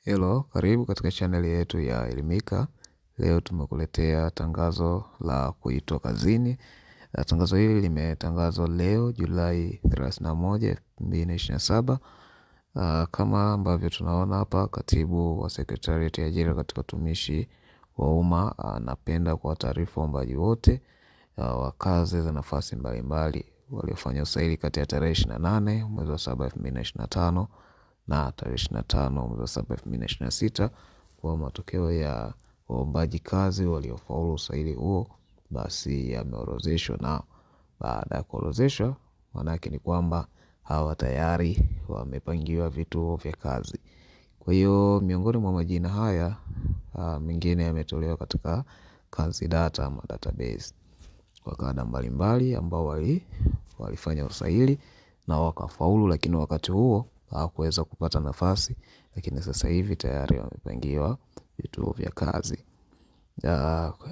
Hello, karibu katika channel yetu ya Elimika. Leo tumekuletea tangazo la kuitwa kazini. Tangazo hili limetangazwa leo Julai 31, 2027. Kama ambavyo tunaona hapa, katibu wa Secretariat ya Ajira katika Utumishi wa Umma anapenda kwa taarifa waombaji wote wa kazi za nafasi mbalimbali waliofanya usaili kati ya tarehe 28 mwezi wa 7 2025 na tarehe 25 mwezi wa 7 2026 kwa matokeo ya waombaji kazi waliofaulu usaili huo basi yameorodheshwa, na baada ya kuorodheshwa maana yake ni kwamba hawa tayari wamepangiwa vituo vya kazi. Kwa hiyo miongoni mwa majina haya mengine yametolewa katika kazi data ama database kwa kada mbalimbali ambao walifanya usaili na wakafaulu, lakini wakati huo hawakuweza kupata nafasi, lakini sasa hivi tayari wamepangiwa vituo vya kazi.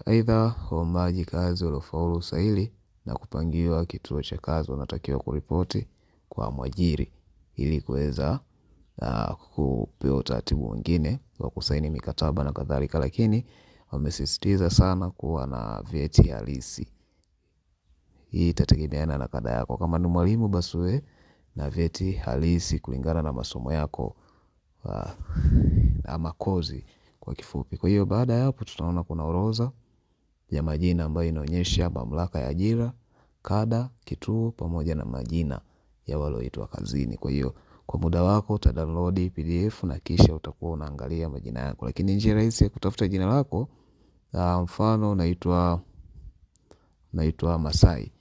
Aidha, waombaji kazi waliofaulu usaili na kupangiwa kituo cha kazi wanatakiwa kuripoti kwa mwajiri ili kuweza kupewa utaratibu mwingine wa kusaini mikataba na kadhalika, lakini wamesisitiza sana kuwa na vyeti halisi. Hii itategemeana na kada yako. Kama ni mwalimu basi uwe na vyeti halisi kulingana na masomo yako ama kozi kwa kifupi. Kwa hiyo baada ya hapo tutaona kuna orodha ya majina ambayo inaonyesha mamlaka ya ajira, kada, kituo pamoja na majina ya walioitwa kazini. Kwa hiyo kwa muda wako utadownload PDF na kisha utakuwa unaangalia majina yako. Lakini njia rahisi ya kutafuta jina lako, mfano naitwa Masai,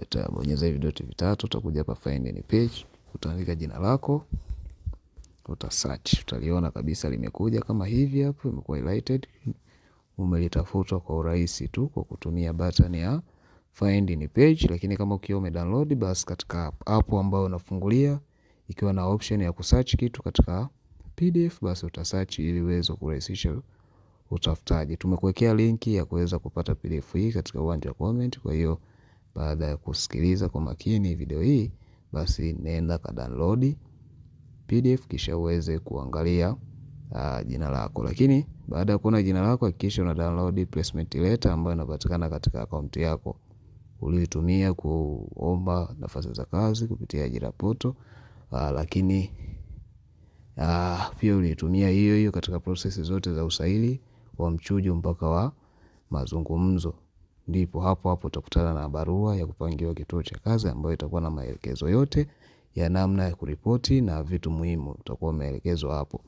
utabonyeza hivi vidoti vitatu, utakuja hapa find any page, utaandika jina lako, utasearch, utaliona kabisa limekuja kama hivi hapo, imekuwa highlighted. Umelitafuta kwa urahisi tu kwa kutumia button ya find any page. Lakini kama ukiwa umedownload basi katika app ambayo unafungulia ikiwa na option ya kusearch kitu katika PDF basi utasearch ili uweze kurahisisha utafutaji. Tumekuwekea linki ya kuweza kupata PDF hii katika uwanja wa comment. Kwa hiyo baada ya kusikiliza kwa makini video hii basi nenda ka download PDF kisha uweze kuangalia jina lako. Lakini baada ya kuona jina lako hakikisha una download placement letter ambayo inapatikana katika account yako uliyotumia kuomba nafasi za kazi kupitia ajira portal. Lakini pia ulitumia hiyo hiyo katika process zote za usaili wa mchujo mpaka wa mazungumzo. Ndipo hapo utakutana na barua ya kupangiwa kituo cha kazi ambayo itakuwa na maelekezo yote ya namna ya kuripoti na vitu muhimu utakuwa umeelekezwa hapo.